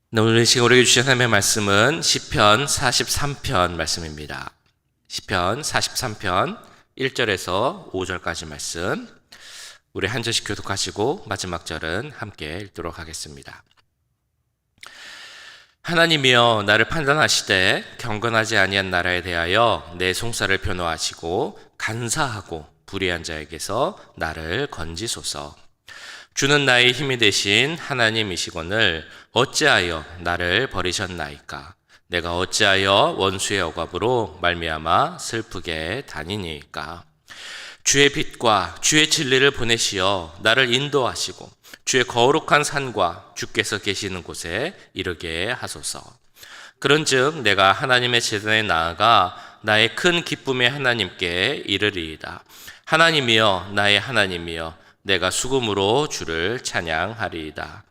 네, 오늘 이 시간 우리에게 주신 하나님의 말씀은 시편 43편 말씀입니다. 시편 43편 1절에서 5절까지 말씀, 우리 한 절씩 교독하시고 마지막 절은 함께 읽도록 하겠습니다. 하나님이여, 나를 판단하시되 경건하지 아니한 나라에 대하여 내 송사를 변호하시고 간사하고 불의한 자에게서 나를 건지소서. 주는 나의 힘이 되신 하나님이시거늘 어찌하여 나를 버리셨나이까? 내가 어찌하여 원수의 억압으로 말미암아 슬프게 다니니까? 주의 빛과 주의 진리를 보내시어 나를 인도하시고 주의 거룩한 산과 주께서 계시는 곳에 이르게 하소서. 그런즉 내가 하나님의 제단에 나아가 나의 큰 기쁨의 하나님께 이르리이다. 하나님이여, 나의 하나님이여, 내가 수금으로 주를 찬양하리이다.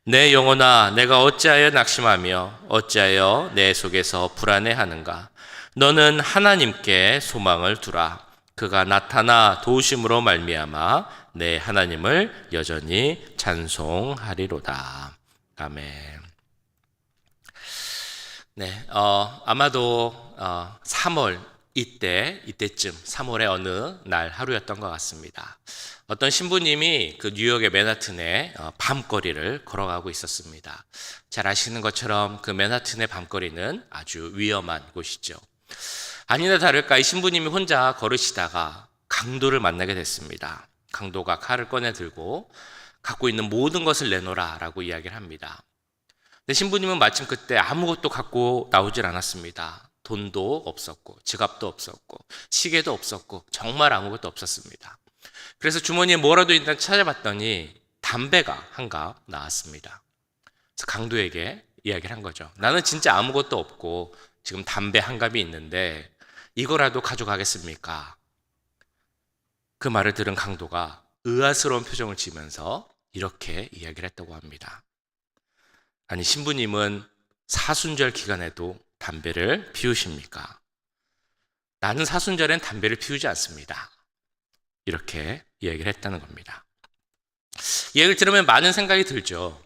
내 영혼아, 내가 어찌하여 낙심하며 어찌하여 내 속에서 불안해하는가? 너는 하나님께 소망을 두라. 그가 나타나 도우심으로 말미암아 내 하나님을 여전히 찬송하리로다. 아멘. 네, 아마도 3월 이때쯤 3월의 어느 날 하루였던 것 같습니다. 어떤 신부님이 그 뉴욕의 맨하튼의 밤거리를 걸어가고 있었습니다. 잘 아시는 것처럼 그 맨하튼의 밤거리는 아주 위험한 곳이죠. 아니나 다를까 이 신부님이 혼자 걸으시다가 강도를 만나게 됐습니다. 강도가 칼을 꺼내 들고 갖고 있는 모든 것을 내놓으라 라고 이야기를 합니다. 근데 신부님은 마침 그때 아무것도 갖고 나오질 않았습니다. 돈도 없었고 지갑도 없었고 시계도 없었고 정말 아무것도 없었습니다. 그래서 주머니에 뭐라도 일단 찾아봤더니 담배가 한 갑 나왔습니다. 그래서 강도에게 이야기를 한 거죠. 나는 진짜 아무것도 없고 지금 담배 한 갑이 있는데 이거라도 가져가겠습니까? 그 말을 들은 강도가 의아스러운 표정을 지으면서 이렇게 이야기를 했다고 합니다. 아니, 신부님은 사순절 기간에도 담배를 피우십니까? 나는 사순절엔 담배를 피우지 않습니다. 이렇게 이야기를 했다는 겁니다. 이 얘기를 들으면 많은 생각이 들죠.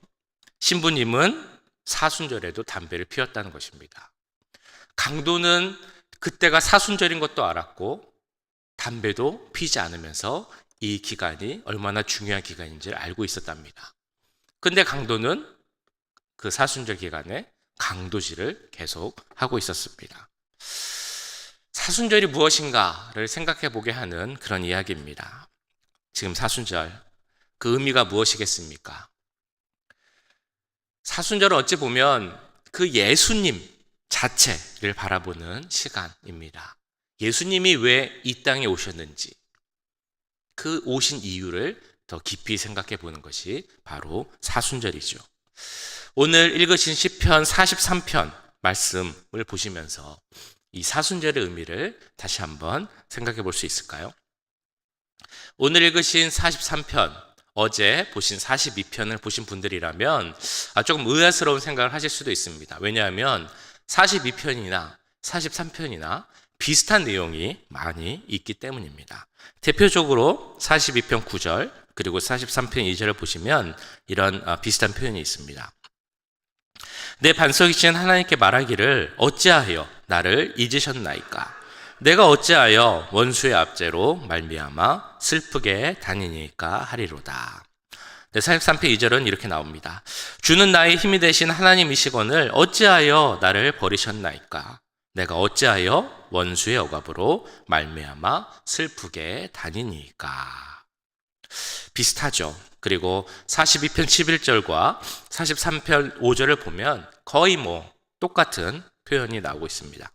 신부님은 사순절에도 담배를 피웠다는 것입니다. 강도는 그때가 사순절인 것도 알았고 담배도 피지 않으면서 이 기간이 얼마나 중요한 기간인지를 알고 있었답니다. 근데 강도는 그 사순절 기간에 강도질을 계속 하고 있었습니다. 사순절이 무엇인가를 생각해 보게 하는 그런 이야기입니다. 지금 사순절, 그 의미가 무엇이겠습니까? 사순절은 어찌 보면 그 예수님 자체를 바라보는 시간입니다. 예수님이 왜 이 땅에 오셨는지, 그 오신 이유를 더 깊이 생각해 보는 것이 바로 사순절이죠. 오늘 읽으신 시편 43편 말씀을 보시면서 이 사순절의 의미를 다시 한번 생각해 볼 수 있을까요? 오늘 읽으신 43편, 어제 보신 42편을 보신 분들이라면 조금 의아스러운 생각을 하실 수도 있습니다. 왜냐하면 42편이나 43편이나 비슷한 내용이 많이 있기 때문입니다. 대표적으로 42편 9절 그리고 43편 2절을 보시면 이런 비슷한 표현이 있습니다. 내 반석이신 하나님께 말하기를 어찌하여 나를 잊으셨나이까? 내가 어찌하여 원수의 압제로 말미암아 슬프게 다니니까 하리로다. 43편 2절은 이렇게 나옵니다. 주는 나의 힘이 되신 하나님이시거늘 어찌하여 나를 버리셨나이까? 내가 어찌하여 원수의 억압으로 말미암아 슬프게 다니니까? 비슷하죠. 그리고 42편 11절과 43편 5절을 보면 거의 똑같은 표현이 나오고 있습니다.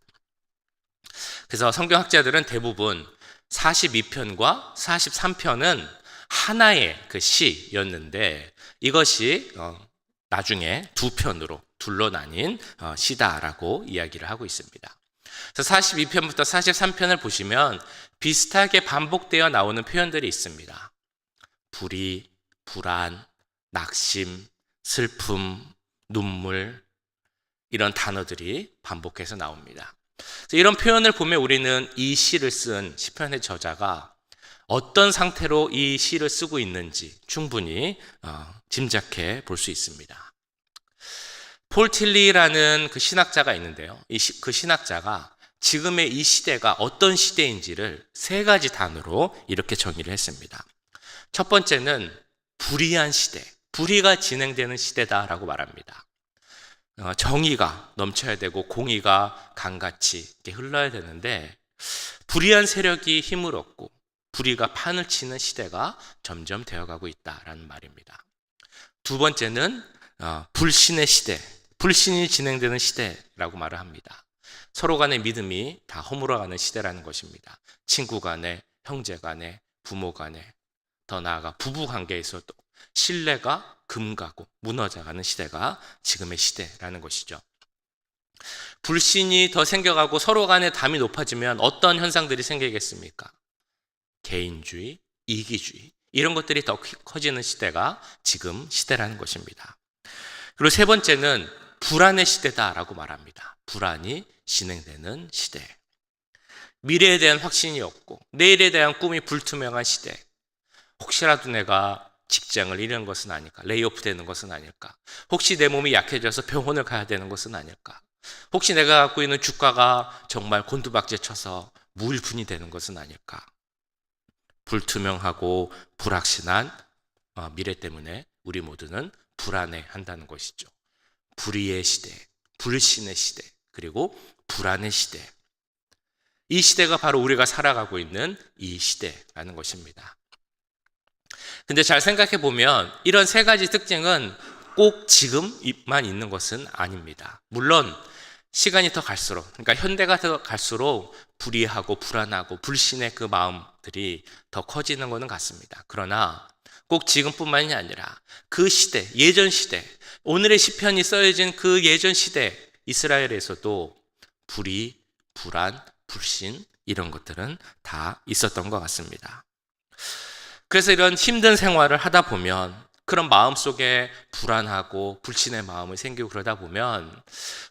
그래서 성경학자들은 대부분 42편과 43편은 하나의 그 시였는데 이것이 나중에 두 편으로 둘로 나뉜 시다라고 이야기를 하고 있습니다. 그래서 42편부터 43편을 보시면 비슷하게 반복되어 나오는 표현들이 있습니다. 불의, 불안, 낙심, 슬픔, 눈물, 이런 단어들이 반복해서 나옵니다. 이런 표현을 보면 우리는 이 시를 쓴 시편의 저자가 어떤 상태로 이 시를 쓰고 있는지 충분히 짐작해 볼 수 있습니다. 폴 틸리라는 그 신학자가 있는데요. 그 신학자가 지금의 이 시대가 어떤 시대인지를 세 가지 단어로 이렇게 정의를 했습니다. 첫 번째는 불의한 시대, 불의가 진행되는 시대다라고 말합니다. 정의가 넘쳐야 되고 공의가 강같이 이렇게 흘러야 되는데 불의한 세력이 힘을 얻고 불의가 판을 치는 시대가 점점 되어가고 있다라는 말입니다. 두 번째는 불신의 시대, 불신이 진행되는 시대라고 말을 합니다. 서로 간의 믿음이 다 허물어가는 시대라는 것입니다. 친구 간에, 형제 간에, 부모 간에, 더 나아가 부부 관계에서도 신뢰가 금가고 무너져가는 시대가 지금의 시대라는 것이죠. 불신이 더 생겨가고 서로 간의 담이 높아지면 어떤 현상들이 생기겠습니까? 개인주의, 이기주의 이런 것들이 더 커지는 시대가 지금 시대라는 것입니다. 그리고 세 번째는 불안의 시대다라고 말합니다. 불안이 진행되는 시대. 미래에 대한 확신이 없고 내일에 대한 꿈이 불투명한 시대. 혹시라도 내가 직장을 잃는 것은 아닐까? 레이오프 되는 것은 아닐까? 혹시 내 몸이 약해져서 병원을 가야 되는 것은 아닐까? 혹시 내가 갖고 있는 주가가 정말 곤두박질 쳐서 무일푼이 되는 것은 아닐까? 불투명하고 불확실한 미래 때문에 우리 모두는 불안해한다는 것이죠. 불의의 시대, 불신의 시대, 그리고 불안의 시대. 이 시대가 바로 우리가 살아가고 있는 이 시대라는 것입니다. 근데 잘 생각해 보면 이런 세 가지 특징은 꼭 지금만 있는 것은 아닙니다. 물론 시간이 더 갈수록, 그러니까 현대가 더 갈수록 불의하고 불안하고 불신의 그 마음들이 더 커지는 것은 같습니다. 그러나 꼭 지금뿐만이 아니라 그 시대, 예전 시대, 오늘의 시편이 써여진 그 예전 시대 이스라엘에서도 불의, 불안, 불신 이런 것들은 다 있었던 것 같습니다. 그래서 이런 힘든 생활을 하다 보면 그런 마음속에 불안하고 불신의 마음이 생기고 그러다 보면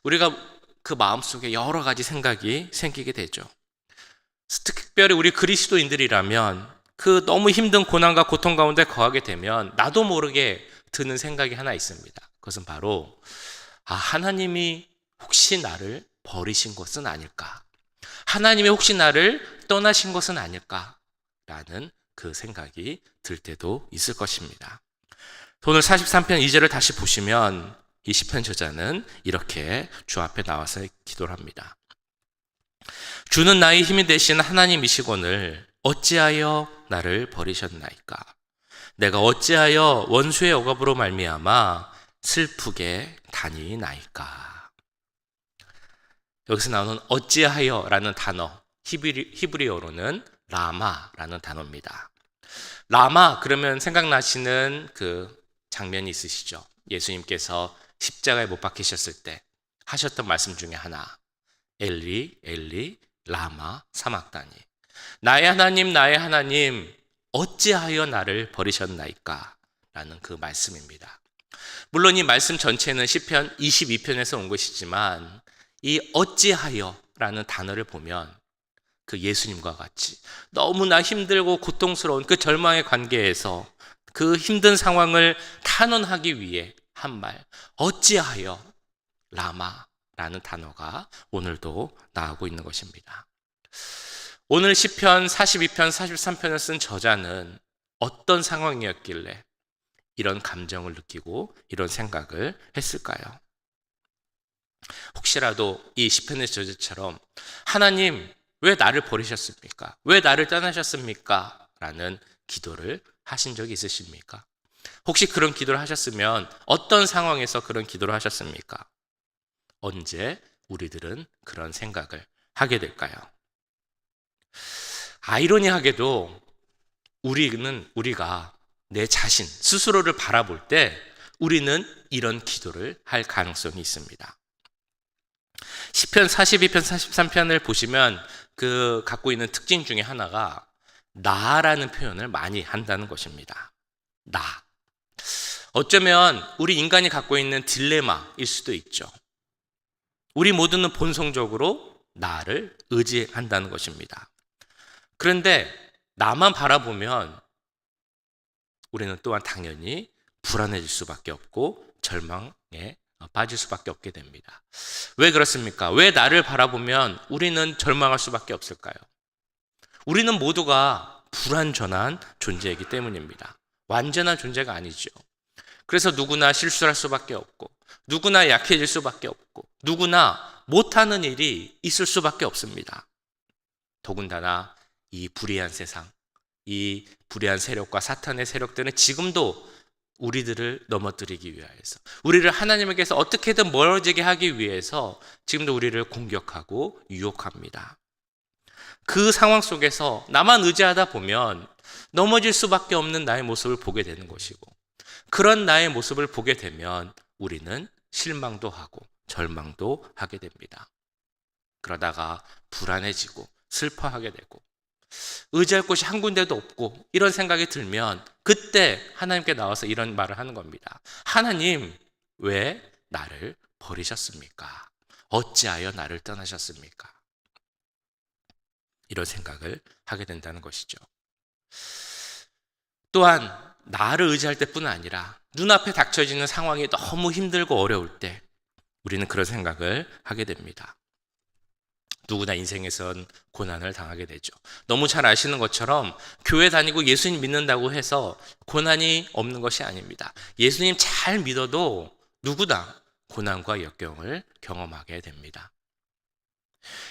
우리가 그 마음속에 여러 가지 생각이 생기게 되죠. 특별히 우리 그리스도인들이라면 그 너무 힘든 고난과 고통 가운데 거하게 되면 나도 모르게 드는 생각이 하나 있습니다. 그것은 바로 하나님이 혹시 나를 버리신 것은 아닐까? 하나님이 혹시 나를 떠나신 것은 아닐까라는 그 생각이 들 때도 있을 것입니다. 오늘 43편 2절을 다시 보시면 이 시편 저자는 이렇게 주 앞에 나와서 기도를 합니다. 주는 나의 힘이 되신 하나님이시거늘 어찌하여 나를 버리셨나이까? 내가 어찌하여 원수의 억압으로 말미암아 슬프게 다니나이까? 여기서 나오는 어찌하여라는 단어, 히브리어로는 라마라는 단어입니다. 라마 그러면 생각나시는 그 장면이 있으시죠? 예수님께서 십자가에 못 박히셨을 때 하셨던 말씀 중에 하나, 엘리 엘리 라마 사막다니, 나의 하나님 어찌하여 나를 버리셨나이까? 라는 그 말씀입니다. 물론 이 말씀 전체는 시편 22편에서 온 것이지만 이 어찌하여라는 단어를 보면 그 예수님과 같이 너무나 힘들고 고통스러운 그 절망의 관계에서 그 힘든 상황을 탄원하기 위해 한 말, 어찌하여 라마라는 단어가 오늘도 나오고 있는 것입니다. 오늘 시편 42편, 43편을 쓴 저자는 어떤 상황이었길래 이런 감정을 느끼고 이런 생각을 했을까요? 혹시라도 이 시편의 저자처럼 하나님 왜 나를 버리셨습니까? 왜 나를 떠나셨습니까? 라는 기도를 하신 적이 있으십니까? 혹시 그런 기도를 하셨으면 어떤 상황에서 그런 기도를 하셨습니까? 언제 우리들은 그런 생각을 하게 될까요? 아이러니하게도 우리가 내 자신 스스로를 바라볼 때 우리는 이런 기도를 할 가능성이 있습니다. 시편 42편, 43편을 보시면 그 갖고 있는 특징 중에 하나가 나라는 표현을 많이 한다는 것입니다. 나. 어쩌면 우리 인간이 갖고 있는 딜레마일 수도 있죠. 우리 모두는 본성적으로 나를 의지한다는 것입니다. 그런데 나만 바라보면 우리는 또한 당연히 불안해질 수밖에 없고 절망에 빠질 수밖에 없게 됩니다. 왜 그렇습니까? 왜 나를 바라보면 우리는 절망할 수밖에 없을까요? 우리는 모두가 불완전한 존재이기 때문입니다. 완전한 존재가 아니죠. 그래서 누구나 실수할 수밖에 없고, 누구나 약해질 수밖에 없고, 누구나 못하는 일이 있을 수밖에 없습니다. 더군다나 이 불의한 세상, 이 불의한 세력과 사탄의 세력들은 지금도 우리들을 넘어뜨리기 위해서, 우리를 하나님에게서 어떻게든 멀어지게 하기 위해서 지금도 우리를 공격하고 유혹합니다. 그 상황 속에서 나만 의지하다 보면 넘어질 수밖에 없는 나의 모습을 보게 되는 것이고, 그런 나의 모습을 보게 되면 우리는 실망도 하고 절망도 하게 됩니다. 그러다가 불안해지고 슬퍼하게 되고 의지할 곳이 한 군데도 없고 이런 생각이 들면 그때 하나님께 나와서 이런 말을 하는 겁니다. 하나님, 왜 나를 버리셨습니까? 어찌하여 나를 떠나셨습니까? 이런 생각을 하게 된다는 것이죠. 또한 나를 의지할 때뿐 아니라 눈앞에 닥쳐지는 상황이 너무 힘들고 어려울 때 우리는 그런 생각을 하게 됩니다. 누구나 인생에선 고난을 당하게 되죠. 너무 잘 아시는 것처럼 교회 다니고 예수님 믿는다고 해서 고난이 없는 것이 아닙니다. 예수님 잘 믿어도 누구나 고난과 역경을 경험하게 됩니다.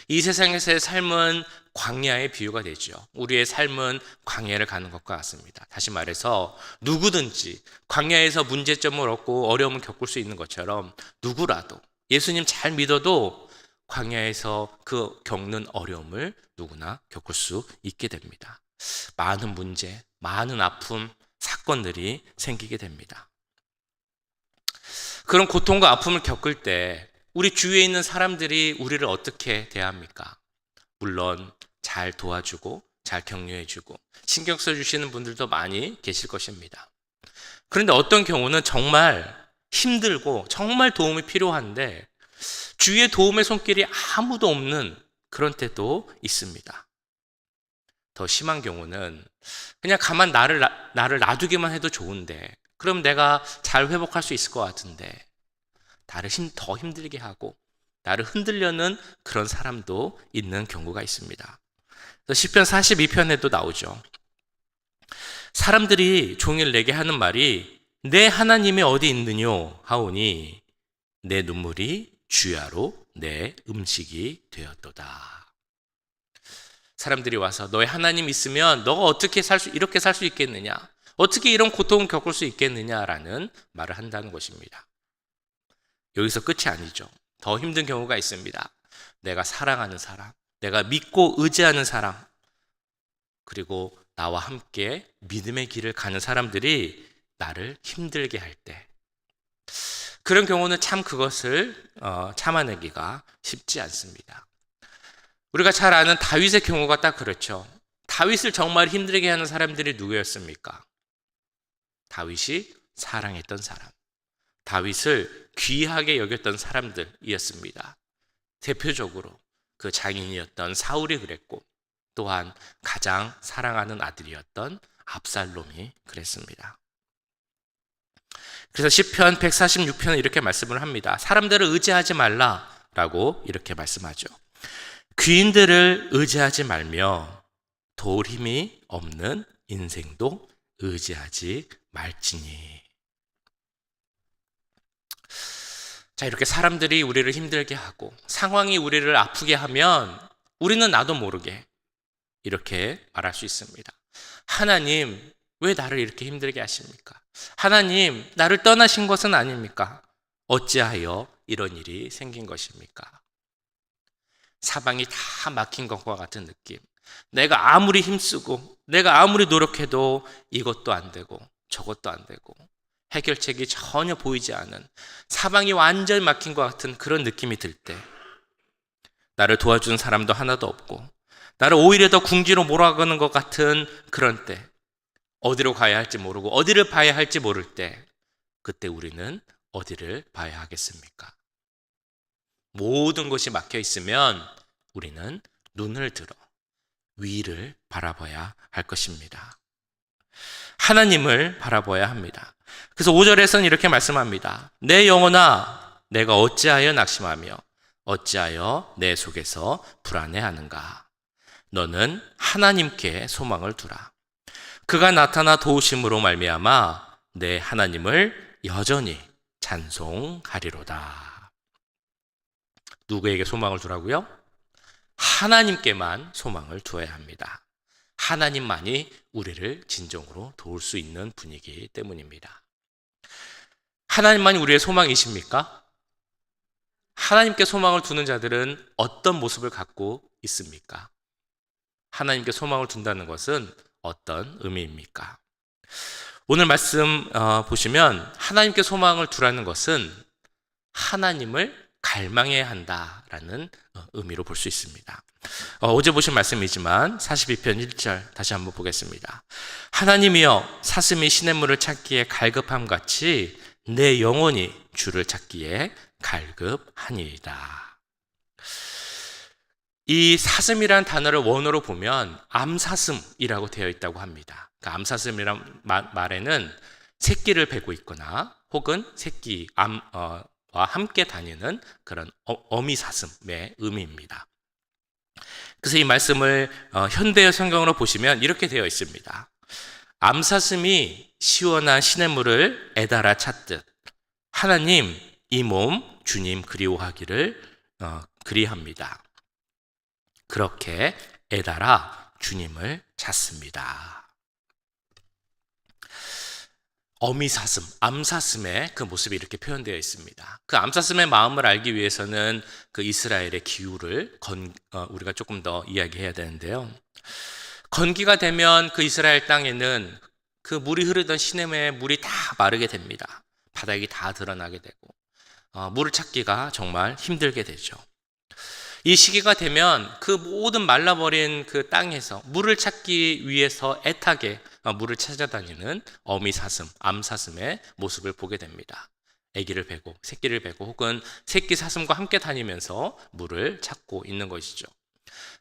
이 세상에서의 삶은 광야의 비유가 되죠. 우리의 삶은 광야를 가는 것과 같습니다. 다시 말해서 누구든지 광야에서 문제점을 얻고 어려움을 겪을 수 있는 것처럼 누구라도 예수님 잘 믿어도 광야에서 그 겪는 어려움을 누구나 겪을 수 있게 됩니다. 많은 문제, 많은 아픔, 사건들이 생기게 됩니다. 그런 고통과 아픔을 겪을 때 우리 주위에 있는 사람들이 우리를 어떻게 대합니까? 물론 잘 도와주고 잘 격려해주고 신경 써주시는 분들도 많이 계실 것입니다. 그런데 어떤 경우는 정말 힘들고 정말 도움이 필요한데 주위에 도움의 손길이 아무도 없는 그런 때도 있습니다. 더 심한 경우는 그냥 가만 나를 놔두기만 해도 좋은데 그럼 내가 잘 회복할 수 있을 것 같은데 나를 더 힘들게 하고 나를 흔들려는 그런 사람도 있는 경우가 있습니다. 시편 42편에도 나오죠. 사람들이 종일 내게 하는 말이 내 하나님이 어디 있느뇨 하오니 내 눈물이 주야로 내 음식이 되었도다. 사람들이 와서 너의 하나님 있으면 너가 어떻게 이렇게 살 수 있겠느냐? 어떻게 이런 고통을 겪을 수 있겠느냐라는 말을 한다는 것입니다. 여기서 끝이 아니죠. 더 힘든 경우가 있습니다. 내가 사랑하는 사람, 내가 믿고 의지하는 사람, 그리고 나와 함께 믿음의 길을 가는 사람들이 나를 힘들게 할 때, 그런 경우는 참 그것을 참아내기가 쉽지 않습니다. 우리가 잘 아는 다윗의 경우가 딱 그렇죠. 다윗을 정말 힘들게 하는 사람들이 누구였습니까? 다윗이 사랑했던 사람, 다윗을 귀하게 여겼던 사람들이었습니다. 대표적으로 그 장인이었던 사울이 그랬고 또한 가장 사랑하는 아들이었던 압살롬이 그랬습니다. 그래서 시편 146편은 이렇게 말씀을 합니다. 사람들을 의지하지 말라라고 이렇게 말씀하죠. 귀인들을 의지하지 말며 도울 힘이 없는 인생도 의지하지 말지니. 자, 이렇게 사람들이 우리를 힘들게 하고 상황이 우리를 아프게 하면 우리는 나도 모르게 이렇게 말할 수 있습니다. 하나님, 왜 나를 이렇게 힘들게 하십니까? 하나님, 나를 떠나신 것은 아닙니까? 어찌하여 이런 일이 생긴 것입니까? 사방이 다 막힌 것과 같은 느낌. 내가 아무리 힘쓰고 내가 아무리 노력해도 이것도 안 되고 저것도 안 되고 해결책이 전혀 보이지 않은, 사방이 완전히 막힌 것 같은 그런 느낌이 들 때, 나를 도와주는 사람도 하나도 없고 나를 오히려 더 궁지로 몰아가는 것 같은 그런 때, 어디로 가야 할지 모르고 어디를 봐야 할지 모를 때, 그때 우리는 어디를 봐야 하겠습니까? 모든 것이 막혀 있으면 우리는 눈을 들어 위를 바라봐야 할 것입니다. 하나님을 바라봐야 합니다. 그래서 5절에서는 이렇게 말씀합니다. 내 영혼아 내가 어찌하여 낙심하며 어찌하여 내 속에서 불안해하는가. 너는 하나님께 소망을 두라. 그가 나타나 도우심으로 말미암아 내 하나님을 여전히 찬송하리로다. 누구에게 소망을 두라고요? 하나님께만 소망을 두어야 합니다. 하나님만이 우리를 진정으로 도울 수 있는 분이기 때문입니다. 하나님만이 우리의 소망이십니까? 하나님께 소망을 두는 자들은 어떤 모습을 갖고 있습니까? 하나님께 소망을 둔다는 것은 어떤 의미입니까? 오늘 말씀 보시면 하나님께 소망을 두라는 것은 하나님을 갈망해야 한다라는 의미로 볼 수 있습니다. 어제 보신 말씀이지만 42편 1절 다시 한번 보겠습니다. 하나님이여 사슴이 시냇물을 찾기에 갈급함같이 내 영혼이 주를 찾기에 갈급하니이다. 이 사슴이란 단어를 원어로 보면 암사슴이라고 되어 있다고 합니다. 그러니까 암사슴이란 말에는 새끼를 베고 있거나 혹은 새끼 와 함께 다니는 그런 어미사슴의 의미입니다. 그래서 이 말씀을 현대의 성경으로 보시면 이렇게 되어 있습니다. 암사슴이 시원한 시냇물을 애달아 찾듯 하나님 이 몸 주님 그리워하기를 그리합니다. 그렇게 애달아 주님을 찾습니다. 어미사슴, 암사슴의 그 모습이 이렇게 표현되어 있습니다. 그 암사슴의 마음을 알기 위해서는 그 이스라엘의 기후를 우리가 조금 더 이야기해야 되는데요. 건기가 되면 그 이스라엘 땅에는 그 물이 흐르던 시냇에 물이 다 마르게 됩니다. 바닥이 다 드러나게 되고 물을 찾기가 정말 힘들게 되죠. 이 시기가 되면 그 모든 말라버린 그 땅에서 물을 찾기 위해서 애타게 물을 찾아다니는 어미사슴, 암사슴의 모습을 보게 됩니다. 아기를 베고 새끼를 베고 혹은 새끼 사슴과 함께 다니면서 물을 찾고 있는 것이죠.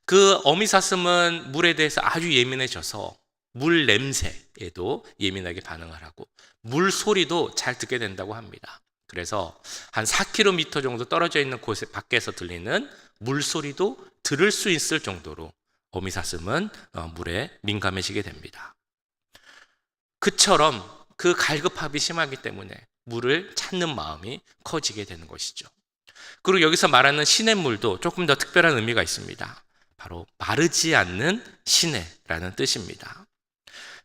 그 어미사슴은 물에 대해서 아주 예민해져서 물 냄새에도 예민하게 반응을 하고 물 소리도 잘 듣게 된다고 합니다. 그래서 한 4km 정도 떨어져 있는 곳에 밖에서 들리는 물 소리도 들을 수 있을 정도로 어미사슴은 물에 민감해지게 됩니다. 그처럼 그 갈급함이 심하기 때문에 물을 찾는 마음이 커지게 되는 것이죠. 그리고 여기서 말하는 시냇물도 조금 더 특별한 의미가 있습니다. 바로 마르지 않는 시내라는 뜻입니다.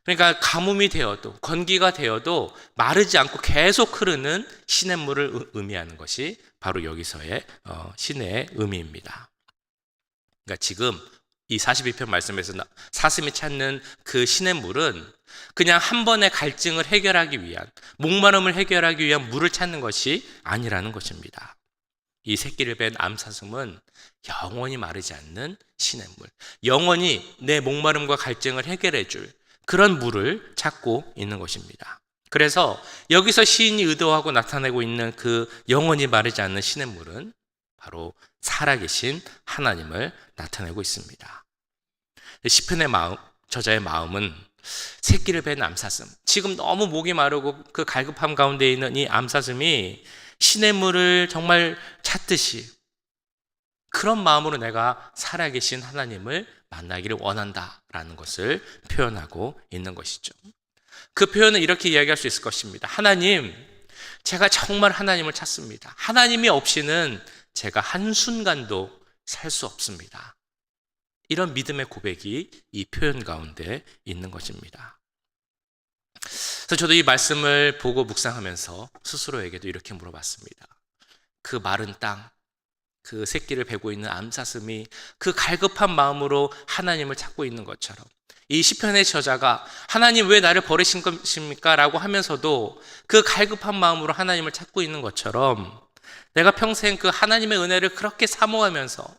그러니까 가뭄이 되어도 건기가 되어도 마르지 않고 계속 흐르는 시냇물을 의미하는 것이 바로 여기서의 시내의 의미입니다. 그러니까 지금 이 42편 말씀에서 사슴이 찾는 그 시냇물은 그냥 한 번의 갈증을 해결하기 위한, 목마름을 해결하기 위한 물을 찾는 것이 아니라는 것입니다. 이 새끼를 뺀 암사슴은 영원히 마르지 않는 시냇물, 영원히 내 목마름과 갈증을 해결해 줄 그런 물을 찾고 있는 것입니다. 그래서 여기서 시인이 의도하고 나타내고 있는 그 영원히 마르지 않는 시냇물은 바로 살아계신 하나님을 나타내고 있습니다. 시편의 저자의 마음은 새끼를 뺀 암사슴, 지금 너무 목이 마르고 그 갈급함 가운데 있는 이 암사슴이 시냇물을 정말 찾듯이 그런 마음으로 내가 살아계신 하나님을 만나기를 원한다라는 것을 표현하고 있는 것이죠. 그 표현은 이렇게 이야기할 수 있을 것입니다. 하나님, 제가 정말 하나님을 찾습니다. 하나님이 없이는 제가 한순간도 살 수 없습니다. 이런 믿음의 고백이 이 표현 가운데 있는 것입니다. 그래서 저도 이 말씀을 보고 묵상하면서 스스로에게도 이렇게 물어봤습니다. 그 마른 땅, 그 새끼를 베고 있는 암사슴이 그 갈급한 마음으로 하나님을 찾고 있는 것처럼 이 시편의 저자가 하나님 왜 나를 버리신 것입니까? 라고 하면서도 그 갈급한 마음으로 하나님을 찾고 있는 것처럼 내가 평생 그 하나님의 은혜를 그렇게 사모하면서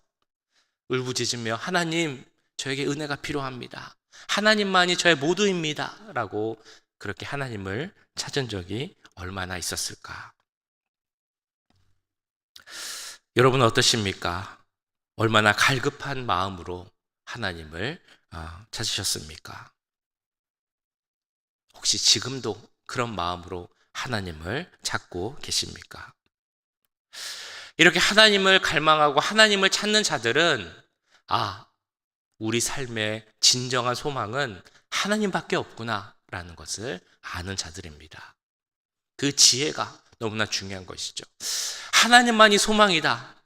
울부짖으며 하나님 저에게 은혜가 필요합니다. 하나님만이 저의 모두입니다. 라고 그렇게 하나님을 찾은 적이 얼마나 있었을까? 여러분은 어떠십니까? 얼마나 갈급한 마음으로 하나님을 찾으셨습니까? 혹시 지금도 그런 마음으로 하나님을 찾고 계십니까? 이렇게 하나님을 갈망하고 하나님을 찾는 자들은 우리 삶의 진정한 소망은 하나님밖에 없구나라는 것을 아는 자들입니다. 그 지혜가 너무나 중요한 것이죠. 하나님만이 소망이다.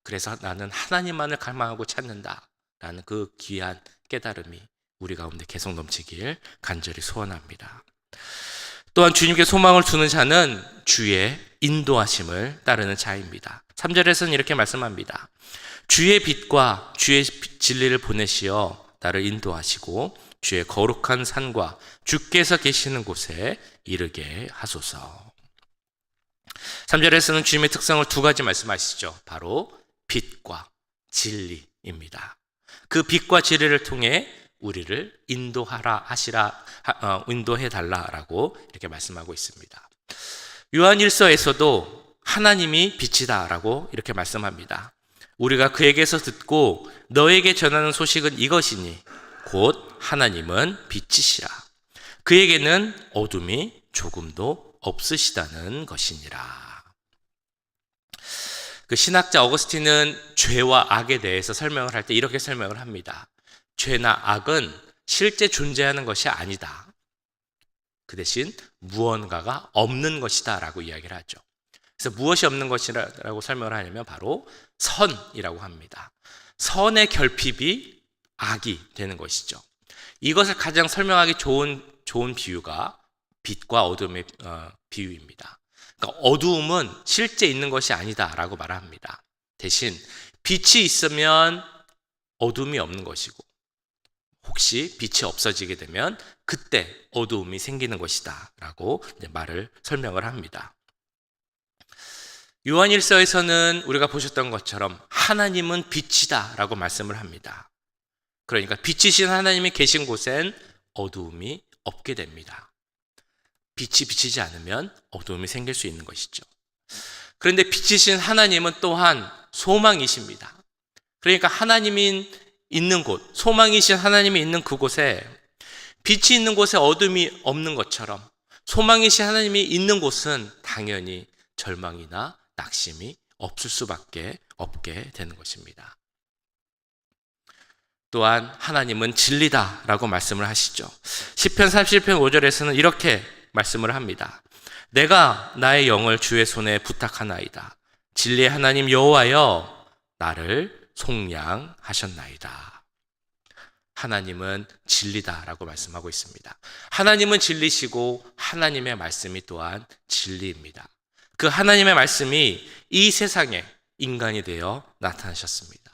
그래서 나는 하나님만을 갈망하고 찾는다라는 그 귀한 깨달음이 우리 가운데 계속 넘치길 간절히 소원합니다. 또한 주님께 소망을 두는 자는 주의 인도하심을 따르는 자입니다. 3절에서는 이렇게 말씀합니다. 주의 빛과 주의 진리를 보내시어 나를 인도하시고 주의 거룩한 산과 주께서 계시는 곳에 이르게 하소서. 3절에서는 주님의 특성을 두 가지 말씀하시죠. 바로 빛과 진리입니다. 그 빛과 진리를 통해 우리를 인도해달라라고 이렇게 말씀하고 있습니다. 요한일서에서도 하나님이 빛이다라고 이렇게 말씀합니다. 우리가 그에게서 듣고 너에게 전하는 소식은 이것이니 곧 하나님은 빛이시라. 그에게는 어둠이 조금도 없으시다는 것이니라. 그 신학자 어거스틴은 죄와 악에 대해서 설명을 할 때 이렇게 설명을 합니다. 죄나 악은 실제 존재하는 것이 아니다. 그 대신 무언가가 없는 것이다 라고 이야기를 하죠. 그래서 무엇이 없는 것이라고 설명을 하냐면 바로 선이라고 합니다. 선의 결핍이 악이 되는 것이죠. 이것을 가장 설명하기 좋은 비유가 빛과 어둠의 비유입니다. 그러니까 어두움은 실제 있는 것이 아니다라고 말합니다. 대신 빛이 있으면 어둠이 없는 것이고 혹시 빛이 없어지게 되면 그때 어두움이 생기는 것이다 라고 말을 설명을 합니다. 요한일서에서는 우리가 보셨던 것처럼 하나님은 빛이다 라고 말씀을 합니다. 그러니까 빛이신 하나님이 계신 곳엔 어두움이 없게 됩니다. 빛이 비치지 않으면 어두움이 생길 수 있는 것이죠. 그런데 빛이신 하나님은 또한 소망이십니다. 그러니까 하나님이 있는 곳, 소망이신 하나님이 있는 그곳에 빛이 있는 곳에 어둠이 없는 것처럼 소망이신 하나님이 있는 곳은 당연히 절망이나 낙심이 없을 수밖에 없게 되는 것입니다. 또한 하나님은 진리다라고 말씀을 하시죠. 시편 31편 5절에서는 이렇게 말씀을 합니다. 내가 나의 영을 주의 손에 부탁하나이다. 진리의 하나님 여호와여 나를 속량하셨나이다. 하나님은 진리다라고 말씀하고 있습니다. 하나님은 진리시고 하나님의 말씀이 또한 진리입니다. 그 하나님의 말씀이 이 세상에 인간이 되어 나타나셨습니다.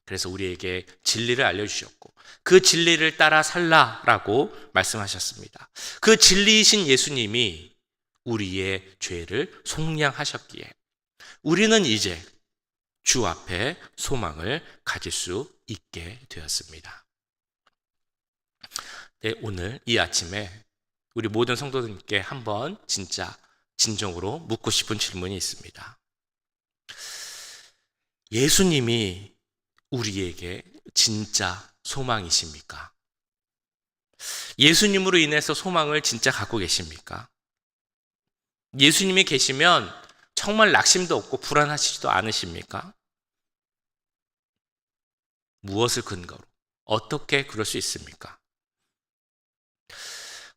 그래서 우리에게 진리를 알려주셨고 그 진리를 따라 살라라고 말씀하셨습니다. 그 진리이신 예수님이 우리의 죄를 속량하셨기에 우리는 이제 주 앞에 소망을 가질 수 있게 되었습니다. 네, 오늘 이 아침에 우리 모든 성도들께 한번 진짜 진정으로 묻고 싶은 질문이 있습니다. 예수님이 우리에게 진짜 소망이십니까? 예수님으로 인해서 소망을 진짜 갖고 계십니까? 예수님이 계시면 정말 낙심도 없고 불안하시지도 않으십니까? 무엇을 근거로? 어떻게 그럴 수 있습니까?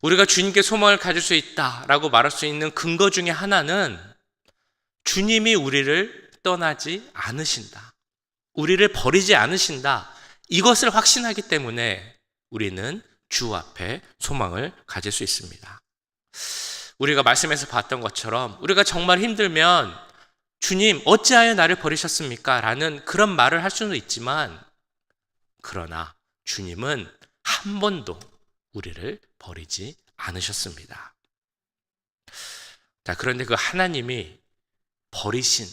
우리가 주님께 소망을 가질 수 있다라고 말할 수 있는 근거 중에 하나는 주님이 우리를 떠나지 않으신다. 우리를 버리지 않으신다. 이것을 확신하기 때문에 우리는 주 앞에 소망을 가질 수 있습니다. 우리가 말씀에서 봤던 것처럼 우리가 정말 힘들면 주님 어찌하여 나를 버리셨습니까? 라는 그런 말을 할 수는 있지만 그러나 주님은 한 번도 우리를 버리지 않으셨습니다. 자, 그런데 그 하나님이 버리신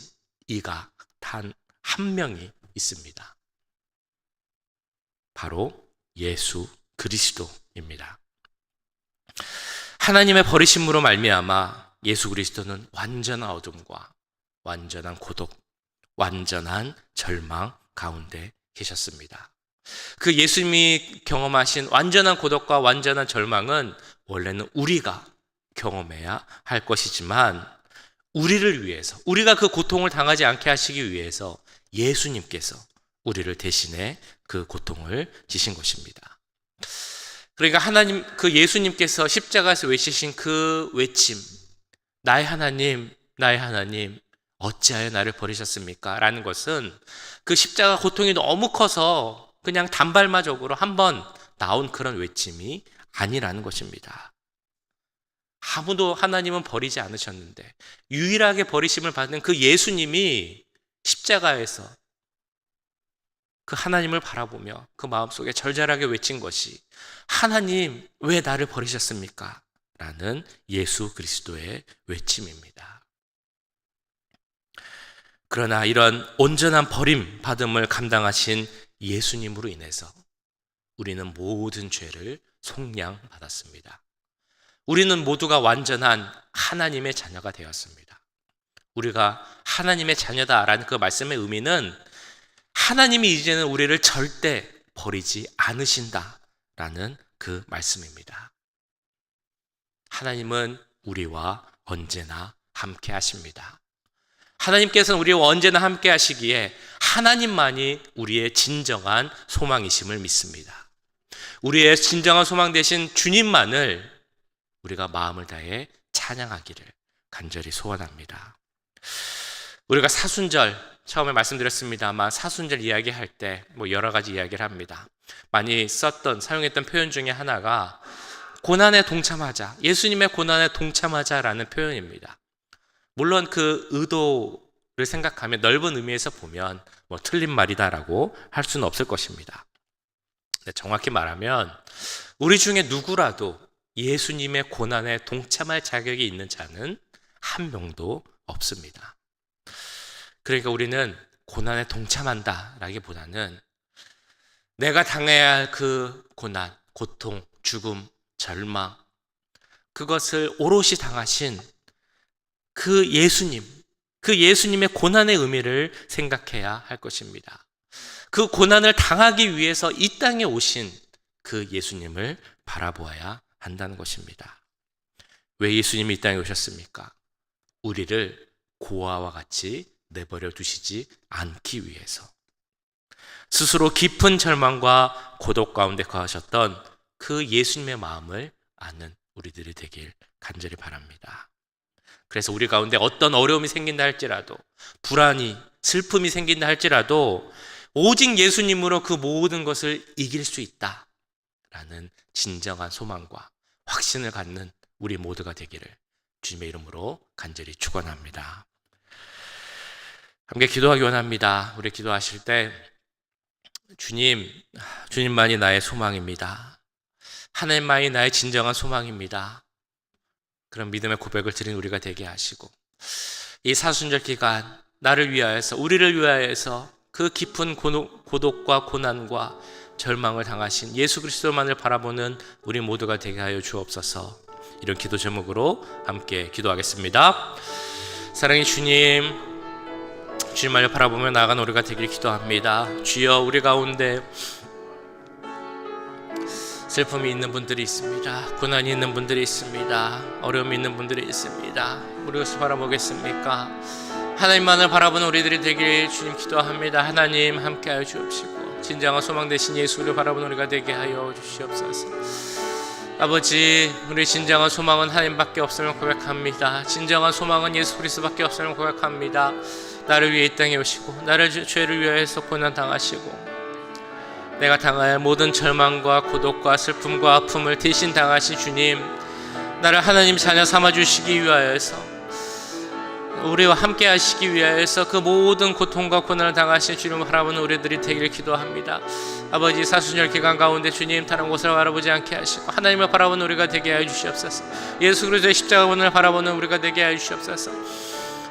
이가 단 한 명이 있습니다. 바로 예수 그리스도입니다. 하나님의 버리심으로 말미암아 예수 그리스도는 완전한 어둠과 완전한 고독, 완전한 절망 가운데 계셨습니다. 그 예수님이 경험하신 완전한 고독과 완전한 절망은 원래는 우리가 경험해야 할 것이지만 우리를 위해서, 우리가 그 고통을 당하지 않게 하시기 위해서 예수님께서 우리를 대신해 그 고통을 지신 것입니다. 그러니까 하나님, 그 예수님께서 십자가에서 외치신 그 외침, 나의 하나님, 나의 하나님, 어찌하여 나를 버리셨습니까? 라는 것은 그 십자가 고통이 너무 커서 그냥 단발마적으로 한번 나온 그런 외침이 아니라는 것입니다. 아무도 하나님은 버리지 않으셨는데 유일하게 버리심을 받는 그 예수님이 십자가에서 그 하나님을 바라보며 그 마음속에 절절하게 외친 것이 하나님 왜 나를 버리셨습니까? 라는 예수 그리스도의 외침입니다. 그러나 이런 온전한 버림받음을 감당하신 예수님으로 인해서 우리는 모든 죄를 속량받았습니다. 우리는 모두가 완전한 하나님의 자녀가 되었습니다. 우리가 하나님의 자녀다라는 그 말씀의 의미는 하나님이 이제는 우리를 절대 버리지 않으신다라는 그 말씀입니다. 하나님은 우리와 언제나 함께 하십니다. 하나님께서는 우리와 언제나 함께 하시기에 하나님만이 우리의 진정한 소망이심을 믿습니다. 우리의 진정한 소망 되신 주님만을 우리가 마음을 다해 찬양하기를 간절히 소원합니다. 우리가 사순절 처음에 말씀드렸습니다만 사순절 이야기할 때 여러 가지 이야기를 합니다. 많이 사용했던 표현 중에 하나가 고난에 동참하자, 예수님의 고난에 동참하자라는 표현입니다. 물론 그 의도를 생각하면 넓은 의미에서 보면 틀린 말이다라고 할 수는 없을 것입니다. 근데 정확히 말하면 우리 중에 누구라도 예수님의 고난에 동참할 자격이 있는 자는 한 명도 없습니다. 그러니까 우리는 고난에 동참한다라기보다는 내가 당해야 할 그 고난, 고통, 죽음, 절망, 그것을 오롯이 당하신 그 예수님, 그 예수님의 고난의 의미를 생각해야 할 것입니다. 그 고난을 당하기 위해서 이 땅에 오신 그 예수님을 바라보아야 한다는 것입니다. 왜 예수님이 이 땅에 오셨습니까? 우리를 고아와 같이 내버려 두시지 않기 위해서. 스스로 깊은 절망과 고독 가운데 거하셨던 그 예수님의 마음을 아는 우리들이 되길 간절히 바랍니다. 그래서 우리 가운데 어떤 어려움이 생긴다 할지라도, 불안이, 슬픔이 생긴다 할지라도 오직 예수님으로 그 모든 것을 이길 수 있다라는 진정한 소망과 확신을 갖는 우리 모두가 되기를 주님의 이름으로 간절히 축원합니다. 함께 기도하기 원합니다. 우리 기도하실 때 주님만이 나의 소망입니다. 하나님만이 나의 진정한 소망입니다. 그런 믿음의 고백을 드린 우리가 되게 하시고, 이 사순절 기간 나를 위하여서, 우리를 위하여서 그 깊은 고독과 고난과 절망을 당하신 예수 그리스도만을 바라보는 우리 모두가 되게 하여 주옵소서. 이런 기도 제목으로 함께 기도하겠습니다. 사랑의 주님만을 바라보며 나아가는 우리가 되길 기도합니다. 주여, 우리 가운데 슬픔이 있는 분들이 있습니다. 고난이 있는 분들이 있습니다. 어려움이 있는 분들이 있습니다. 우리 것을 바라보겠습니까? 하나님만을 바라보는 우리들이 되길 주님 기도합니다. 하나님 함께하여 주옵시고 진정한 소망 되신 예수를 바라보는 우리가 되게 하여 주시옵소서. 아버지, 우리 진정한 소망은 하나님밖에 없음을 고백합니다. 진정한 소망은 예수 그리스도밖에 없음을 고백합니다. 나를 위해 이 땅에 오시고 나를 죄를 위하여서 고난 당하시고 내가 당할 모든 절망과 고독과 슬픔과 아픔을 대신 당하신 주님, 나를 하나님 자녀 삼아주시기 위하여서, 우리와 함께 하시기 위하여서 그 모든 고통과 고난을 당하신 주님을 바라보는 우리들이 되기를 기도합니다. 아버지, 사순절 기간 가운데 주님 다른 곳을 바라보지 않게 하시고 하나님을 바라보는 우리가 되게 하여 주시옵소서. 예수 그리스도의 십자가문을 바라보는 우리가 되게 하여 주시옵소서.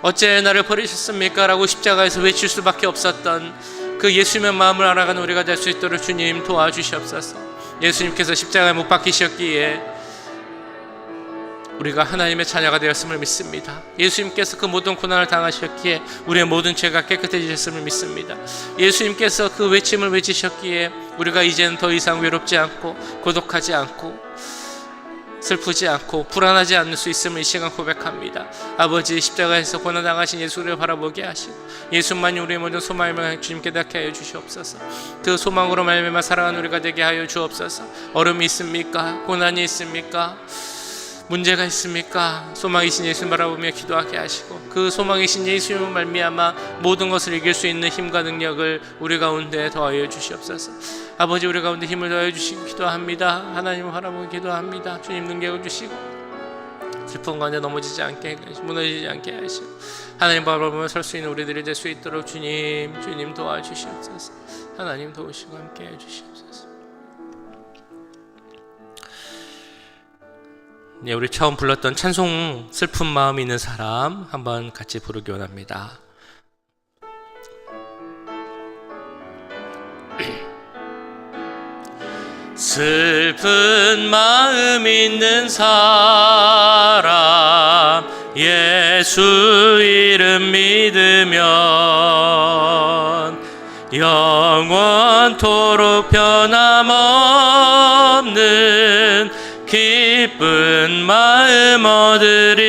어째 나를 버리셨습니까? 라고 십자가에서 외칠 수밖에 없었던 그 예수님의 마음을 알아가는 우리가 될 수 있도록 주님 도와주시옵소서. 예수님께서 십자가에 못 박히셨기에 우리가 하나님의 자녀가 되었음을 믿습니다. 예수님께서 그 모든 고난을 당하셨기에 우리의 모든 죄가 깨끗해지셨음을 믿습니다. 예수님께서 그 외침을 외치셨기에 우리가 이제는 더 이상 외롭지 않고 고독하지 않고 슬프지 않고 불안하지 않을 수 있음을 이 시간 고백합니다. 아버지, 십자가에서 고난당하신 예수를 바라보게 하시고 예수만이 우리의 모든 소망을 주님 깨닫게 하여 주시옵소서. 그 소망으로 말미암아 살아가는 우리가 되게 하여 주옵소서. 어려움이 있습니까? 고난이 있습니까? 문제가 있습니까? 소망이신 예수님 바라보며 기도하게 하시고 그 소망이신 예수님을 말미암아 모든 것을 이길 수 있는 힘과 능력을 우리 가운데 더하여 주시옵소서. 아버지, 우리 가운데 힘을 더하여 주시고 기도합니다. 하나님을 바라보고 기도합니다. 주님, 능력을 주시고 슬픈 가운데 넘어지지 않게 하시고 무너지지 않게 하시고 하나님 바라보며 설 수 있는 우리들이 될 수 있도록 주님 도와주시옵소서. 하나님 도우시고 함께 해주시옵소서. 네, 우리 처음 불렀던 찬송 슬픈 마음 있는 사람 한번 같이 부르기 원합니다. 슬픈 마음 있는 사람 예수 이름 믿으면 영원토록 변함없는 기쁜 마음 얻으리.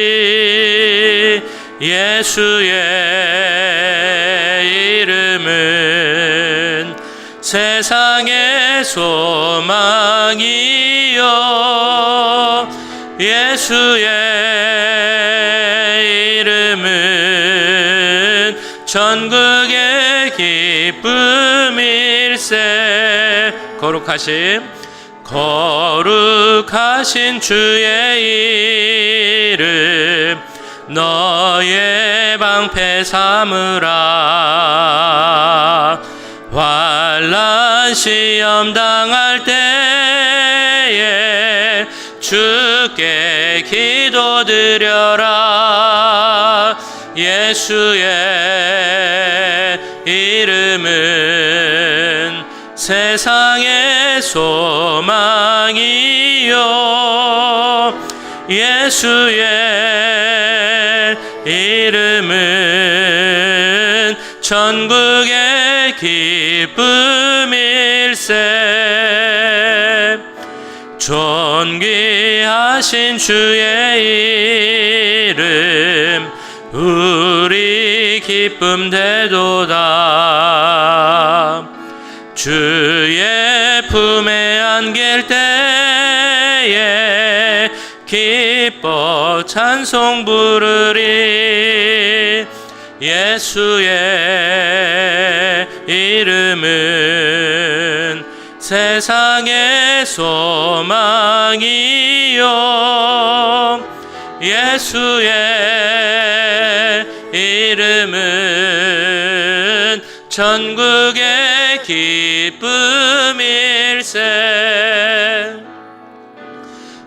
예수의 이름은 세상의 소망이요 예수의 이름은 전국의 기쁨일세. 거룩하신 주의 이름 너의 방패 삼으라. 환난 시험 당할 때에 주께 기도드려라. 예수의 이름은 세상의 소망이요 예수의 이름은 전국의 기쁨일세. 존귀하신 주의 이름 우리 기쁨 되도다. 주의 품에 안길 때에 기뻐 찬송 부르리. 예수의 이름은 세상의 소망이요 예수의 이름은 전국의 기쁨일세.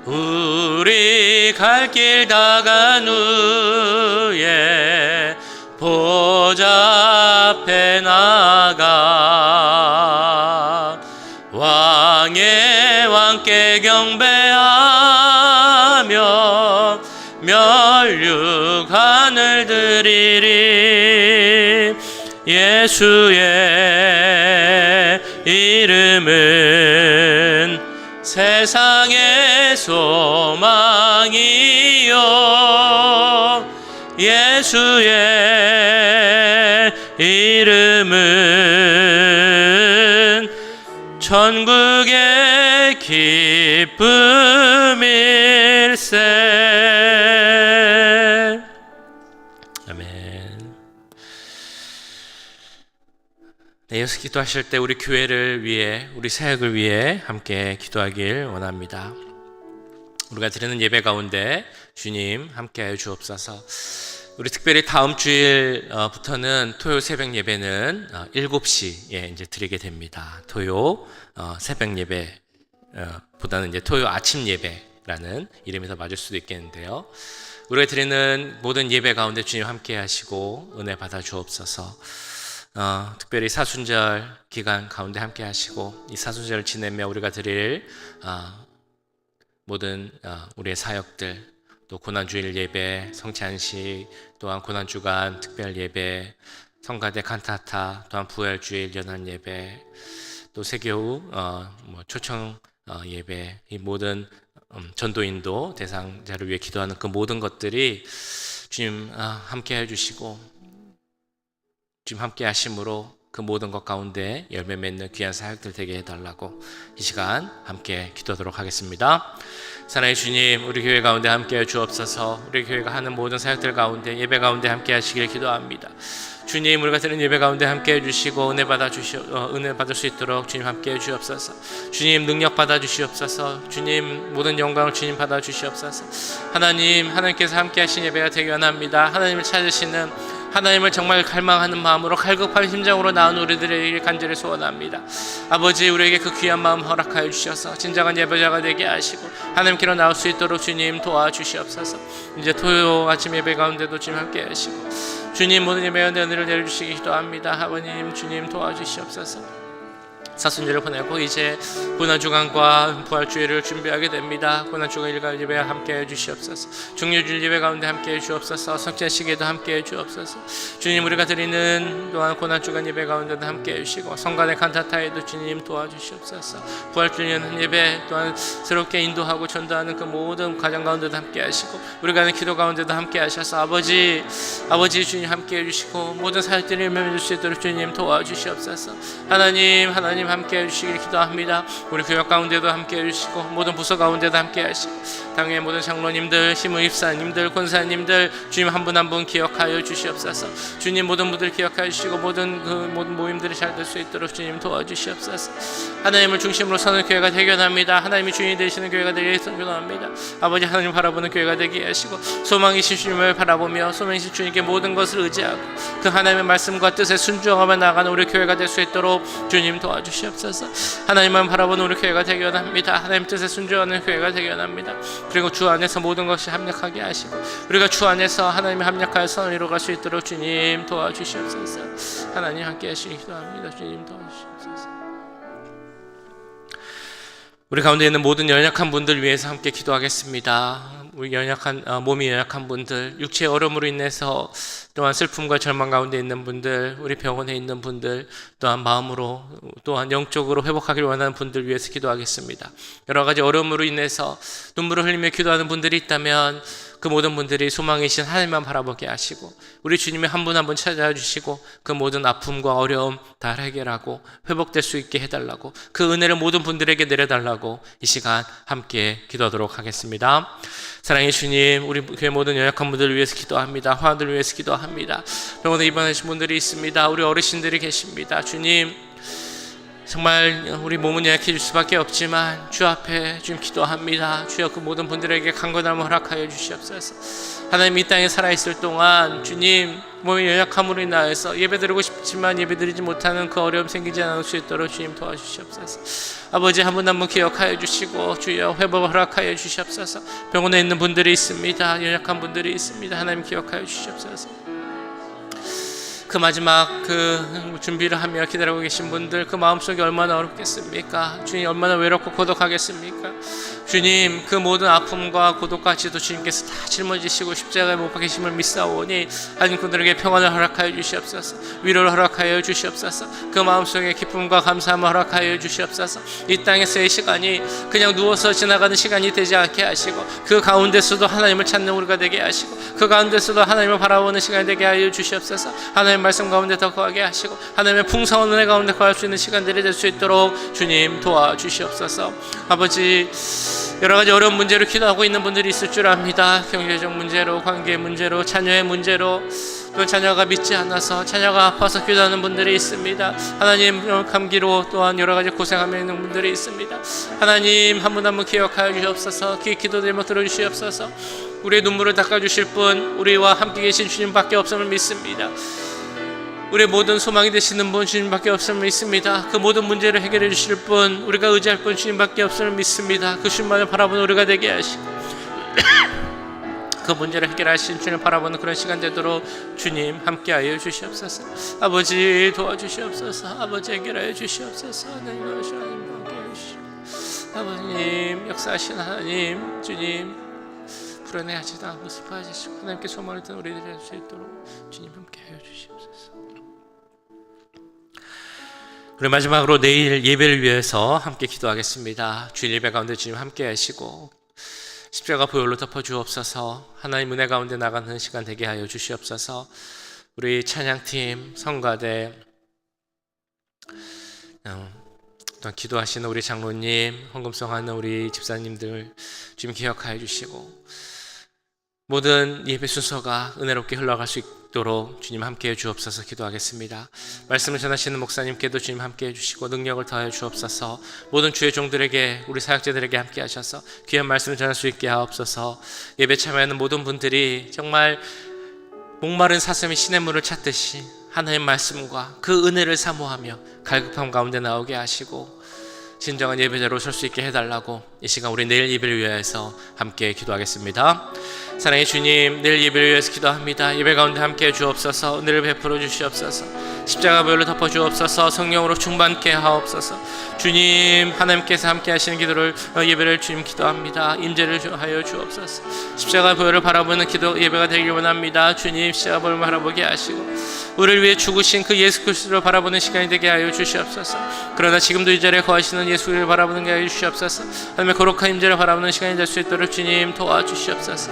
우리 갈 길 다간 후에 보좌 앞에 나가 왕의 왕께 경배하며 멸류관을 드리리. 예수의 이름은 세상의 소망이요 예수의 이름은 전국의 기쁨일세. 아멘. 네, 여기서 기도하실 때 우리 교회를 위해, 우리 사역을 위해 함께 기도하길 원합니다. 우리가 드리는 예배 가운데 주님 함께하여 주옵소서. 우리 특별히 다음 주일부터는 토요 새벽 예배는 7시에 이제 드리게 됩니다. 토요 새벽 예배 보다는 이제 토요 아침 예배라는 이름이 더 맞을 수도 있겠는데요. 우리가 드리는 모든 예배 가운데 주님 함께하시고 은혜 받아 주옵소서. 특별히 사순절 기간 가운데 함께하시고 이 사순절을 지내며 우리가 드릴 모든 우리의 사역들, 또 고난주일 예배, 성찬식, 또한 고난주간 특별 예배, 성가대 칸타타, 또한 부활주일 연합 예배, 또 세교우 초청 예배, 이 모든 전도인도 대상자를 위해 기도하는 그 모든 것들이 주님 함께 해주시고 주님 함께 하심으로 그 모든 것 가운데 열매 맺는 귀한 사역들 되게 해달라고 이 시간 함께 기도하도록 하겠습니다. 사랑의 주님, 우리 교회 가운데 함께 주옵소서. 우리 교회가 하는 모든 사역들 가운데 예배 가운데 함께 하시길 기도합니다. 주님, 우리가 드리는 예배 가운데 함께 해주시고 은혜 받을 수 있도록 주님 함께 해주옵소서. 주님 능력 받아 주시옵소서. 주님 모든 영광을 주님 받아 주시옵소서. 하나님께서 함께 하신 예배가 되기 원합니다. 하나님을 찾으시는, 하나님을 정말 갈망하는 마음으로 갈급한 심정으로 나온 우리들에게 간절히 소원합니다. 아버지, 우리에게 그 귀한 마음 허락하여 주셔서 진정한 예배자가 되게 하시고 하나님께로 나올 수 있도록 주님 도와주시옵소서. 이제 토요 아침 예배 가운데도 주님 함께 하시고 주님 모든 예배 가운데 은혜를 내려주시기 기도합니다. 아버님, 주님 도와주시옵소서. 사순절을 보내고 이제 고난주간과 부활주일을 준비하게 됩니다. 고난주간 일과 예배 함께 해주시옵소서. 중요주일 예배 가운데 함께 해주옵소서. 성찬식에도 함께 해주옵소서. 주님, 우리가 드리는 또한 고난주간 예배 가운데도 함께 해주시고 성간의 칸타타에도 주님 도와주시옵소서. 부활주일 예배 또한 새롭게 인도하고 전도하는 그 모든 가정 가운데도 함께 하시고 우리가 하는 기도 가운데도 함께 하셔서 아버지 주님 함께 해주시고 모든 사역들을 맺을 수 있도록 주님 도와주시옵소서. 하나님 함께 해주시길 기도합니다. 우리 교역 가운데도 함께 해주시고 모든 부서 가운데도 함께 하시고 당의 모든 장로님들, 시무입사님들, 권사님들 주님 한 분 한 분 기억하여 주시옵소서. 주님 모든 분들 기억하여 주시고 모든 모임들이 잘 될 수 있도록 주님 도와주시옵소서. 하나님을 중심으로 서는 교회가 되기 원합니다. 하나님이 주인이 되시는 교회가 되기 원합니다. 아버지, 하나님 바라보는 교회가 되게 하시고 소망이신 주님을 바라보며 소망이신 주님께 모든 것을 의지하고 그 하나님의 말씀과 뜻에 순종하며 나가는 우리 교회가 될 수 있도록 주님 도와주시옵소서. 하나님만 바라보는 우리 교회가 되기 원합니다. 하나님 뜻에 순종하는 교회가 되기 원합니다. 그리고 주 안에서 모든 것이 합력하게 하시고 우리가 주 안에서 하나님의 합력하여 선을 이루어갈 수 있도록 주님 도와주시옵소서. 하나님 함께 하시기 기도합니다. 주님 도와주시옵소서. 우리 가운데 있는 모든 연약한 분들 위해서 함께 기도하겠습니다. 우리 몸이 연약한 분들, 육체의 어려움으로 인해서 또한 슬픔과 절망 가운데 있는 분들, 우리 병원에 있는 분들, 또한 마음으로 또한 영적으로 회복하기를 원하는 분들 위해서 기도하겠습니다. 여러 가지 어려움으로 인해서 눈물을 흘리며 기도하는 분들이 있다면 그 모든 분들이 소망이신 하나님만 바라보게 하시고 우리 주님이 한 분 한 분 찾아주시고 그 모든 아픔과 어려움 다 해결하고 회복될 수 있게 해달라고 그 은혜를 모든 분들에게 내려달라고 이 시간 함께 기도하도록 하겠습니다. 사랑의 주님, 우리 교회 모든 연약한 분들을 위해서 기도합니다. 화환들을 위해서 기도합니다. 병원에 입원하신 분들이 있습니다. 우리 어르신들이 계십니다. 주님, 정말 우리 몸은 약해질 수밖에 없지만 주 앞에 주님 기도합니다. 주여 그 모든 분들에게 강건함을 허락하여 주시옵소서. 하나님 이 땅에 살아있을 동안 주님 몸의 연약함으로 인하여서 예배드리고 싶지만 예배드리지 못하는 그 어려움 생기지 않을 수 있도록 주님 도와주시옵소서. 아버지 한 분 한 분 기억하여 주시고 주여 회복을 허락하여 주시옵소서. 병원에 있는 분들이 있습니다. 연약한 분들이 있습니다. 하나님 기억하여 주시옵소서. 그 마지막 그 준비를 하며 기다리고 계신 분들 그 마음속이 얼마나 어렵겠습니까? 주님 얼마나 외롭고 고독하겠습니까? 주님 그 모든 아픔과 고독까지도 주님께서 다 짊어지시고 십자가에 못 박히심을 믿사오니 하나님 그들에게 평안을 허락하여 주시옵소서. 위로를 허락하여 주시옵소서. 그 마음속에 기쁨과 감사함을 허락하여 주시옵소서. 이 땅에서의 시간이 그냥 누워서 지나가는 시간이 되지 않게 하시고 그 가운데서도 하나님을 찾는 우리가 되게 하시고 그 가운데서도 하나님을 바라보는 시간이 되게 하여 주시옵소서. 하나님 말씀 가운데 더 거하게 하시고 하나님의 풍성한 은혜 가운데 거할 수 있는 시간들이 될 수 있도록 주님 도와주시옵소서. 아버지 여러 가지 어려운 문제로 기도하고 있는 분들이 있을 줄 압니다. 경제적 문제로, 관계 문제로, 자녀의 문제로, 또 자녀가 믿지 않아서 자녀가 아파서 기도하는 분들이 있습니다. 하나님 감기로 또한 여러 가지 고생하며 있는 분들이 있습니다. 하나님 한 분 한 분 기억하여 주시옵소서. 기도드리며 들어주시옵소서. 우리의 눈물을 닦아주실 분 우리와 함께 계신 주님밖에 없음을 믿습니다. 우리의 모든 소망이 되시는 분 주님밖에 없음을 믿습니다. 그 모든 문제를 해결해 주실 분 우리가 의지할 분 주님밖에 없음을 믿습니다. 그 주님만을 바라보는 우리가 되게 하시고 그 문제를 해결하신 주님을 바라보는 그런 시간 되도록 주님 함께하여 주시옵소서. 아버지 도와주시옵소서. 아버지 해결하여 주시옵소서. 하나님 함께하여 주시옵소서. 아버님 역사하신 하나님 주님 불안해하지도 않고 슬퍼하지 마시고 하나님께 소망을 든 우리들이 할 수 있도록 주님 함께하여 주시옵소서. 우리 마지막으로 내일 예배를 위해서 함께 기도하겠습니다. 주일 예배 가운데 주님 함께 하시고 십자가 보혈로 덮어 주옵소서. 하나님 은혜 가운데 나가는 시간 되게 하여 주시옵소서. 우리 찬양팀, 성가대, 또 기도하시는 우리 장로님, 헌금성하는 우리 집사님들 주님 기억하여 주시고, 모든 예배 순서가 은혜롭게 흘러갈 수 있도록 주님 함께해 주옵소서. 기도하겠습니다. 말씀을 전하시는 목사님께도 주님 함께해 주시고 능력을 더하여 주옵소서. 모든 주의 종들에게, 우리 사역자들에게 함께 하셔서 귀한 말씀을 전할 수 있게 하옵소서. 예배 참여하는 모든 분들이 정말 목마른 사슴이 시냇물을 찾듯이 하나님의 말씀과 그 은혜를 사모하며 갈급함 가운데 나오게 하시고 진정한 예배자로 설 수 있게 해달라고 이 시간 우리 내일 예배를 위해서 함께 기도하겠습니다. 사랑의 주님, 내일 예배를 위해서 기도합니다. 예배 가운데 함께 주옵소서. 은혜를 베풀어 주시옵소서. 십자가 보혈로 덮어 주옵소서. 성령으로 충만케 하옵소서. 주님, 하나님께서 함께 하시는 기도를, 예배를 주님 기도합니다. 임재를 하여 주옵소서. 십자가 보혈을 바라보는 기도 예배가 되길 원합니다. 주님, 십자가 보혈을 바라보게 하시고 우리를 위해 죽으신 그 예수 그리스도를 바라보는 시간이 되게 하여 주시옵소서. 그러나 지금도 이 자리에 거하시는 예수를 바라보는 게 하여 주시옵소서. 하나님의 거룩한 임재를 바라보는 시간이 될 수 있도록 주님 도와주시옵소서.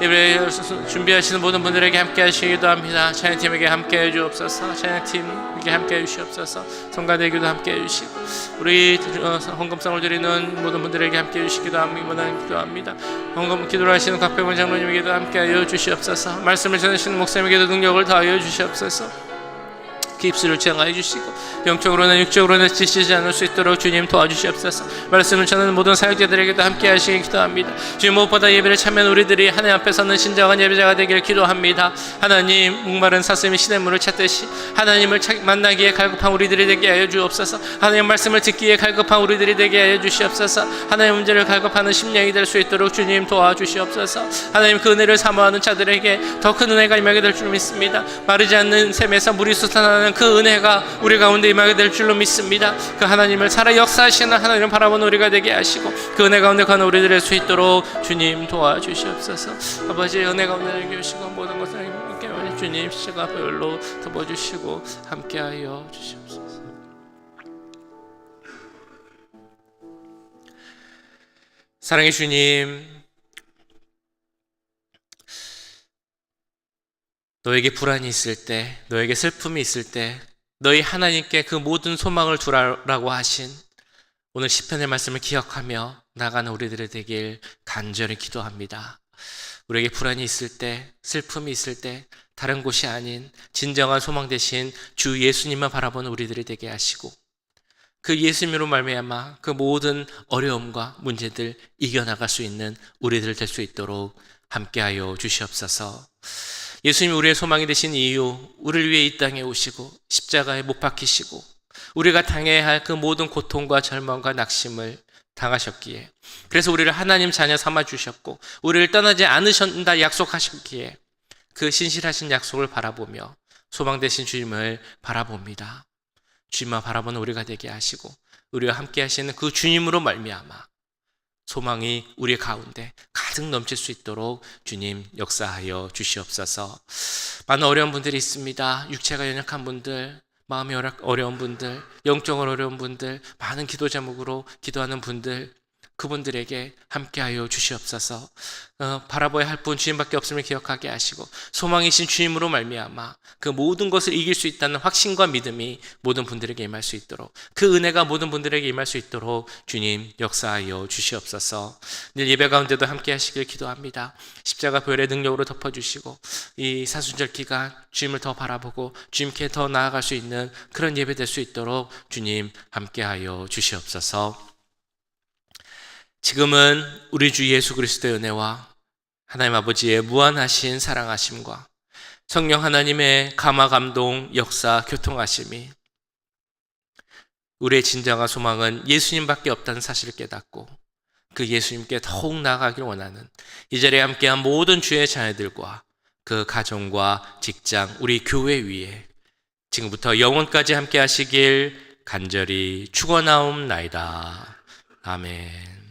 예배 준비하시는 모든 분들에게 함께 하시기도 합니다. 찬양팀에게 함께 해주옵소서. 찬양팀에게 함께 해주시옵소서. 성가대기도 함께 해주시고 우리 헌금성을 드리는 모든 분들에게 함께 해주시기도 합니다. 헌금 기도를 하시는 곽병원 장로님에게도 함께 하여 주시옵소서. 말씀을 전하시는 목사님에게도 능력을 더하여 주시옵소서. 입술을 채용하여 주시고 영적으로나 육적으로나 지치지 않을 수 있도록 주님 도와주시옵소서. 말씀을 전하는 모든 사역자들에게도 함께 하시길 기도합니다. 주님, 무엇보다 예배를 참여한 우리들이 하나님 앞에 서는 진정한 예배자가 되길 기도합니다. 하나님, 목마른 사슴이 시냇물을 찾듯이 하나님을 만나기에 갈급한 우리들이 되게 하여 주옵소서. 하나님 말씀을 듣기에 갈급한 우리들이 되게 하여 주시옵소서. 하나님 문제를 갈급하는 심령이 될 수 있도록 주님 도와주시옵소서. 하나님, 그 은혜를 사모하는 자들에게 더 큰 은혜가 임하게 될 줄 믿습니다. 마르지 않는 샘에서 물이 솟아나는 그 은혜가 우리 가운데 임하게 될 줄로 믿습니다. 그 하나님을 살아 역사하시는 하나님을 바라보는 우리가 되게 하시고 그 은혜 가운데 가는 우리들이 될 수 있도록 주님 도와주시옵소서. 아버지, 은혜 가운데 계시고 모든 것을 함께 주님 십자가 보혈로 덮어주시고 함께하여 주시옵소서. 사랑의 주님, 너에게 불안이 있을 때, 너에게 슬픔이 있을 때 너희 하나님께 그 모든 소망을 두라라고 하신 오늘 시편의 말씀을 기억하며 나가는 우리들이 되길 간절히 기도합니다. 우리에게 불안이 있을 때, 슬픔이 있을 때 다른 곳이 아닌 진정한 소망 대신 주 예수님만 바라보는 우리들이 되게 하시고 그 예수님으로 말미암아 그 모든 어려움과 문제들 이겨나갈 수 있는 우리들 될 수 있도록 함께하여 주시옵소서. 예수님이 우리의 소망이 되신 이유, 우리를 위해 이 땅에 오시고 십자가에 못 박히시고 우리가 당해야 할 그 모든 고통과 절망과 낙심을 당하셨기에, 그래서 우리를 하나님 자녀 삼아 주셨고 우리를 떠나지 않으신다 약속하셨기에 그 신실하신 약속을 바라보며 소망 되신 주님을 바라봅니다. 주님만 바라보는 우리가 되게 하시고 우리와 함께 하시는 그 주님으로 말미암아 소망이 우리 가운데 가득 넘칠 수 있도록 주님 역사하여 주시옵소서. 많은 어려운 분들이 있습니다. 육체가 연약한 분들, 마음이 어려운 분들, 영적으로 어려운 분들, 많은 기도 제목으로 기도하는 분들, 그분들에게 함께하여 주시옵소서. 바라봐야 할 분 주님밖에 없음을 기억하게 하시고 소망이신 주님으로 말미암아 그 모든 것을 이길 수 있다는 확신과 믿음이 모든 분들에게 임할 수 있도록, 그 은혜가 모든 분들에게 임할 수 있도록 주님 역사하여 주시옵소서. 늘 예배 가운데도 함께 하시길 기도합니다. 십자가 보혈의 능력으로 덮어주시고 이 사순절 기간 주님을 더 바라보고 주님께 더 나아갈 수 있는 그런 예배 될 수 있도록 주님 함께하여 주시옵소서. 지금은 우리 주 예수 그리스도의 은혜와 하나님 아버지의 무한하신 사랑하심과 성령 하나님의 감화 감동 역사 교통하심이 우리의 진정한 소망은 예수님밖에 없다는 사실을 깨닫고 그 예수님께 더욱 나아가기를 원하는 이 자리에 함께한 모든 주의 자녀들과 그 가정과 직장, 우리 교회 위에 지금부터 영원까지 함께 하시길 간절히 축원하옵나이다. 아멘.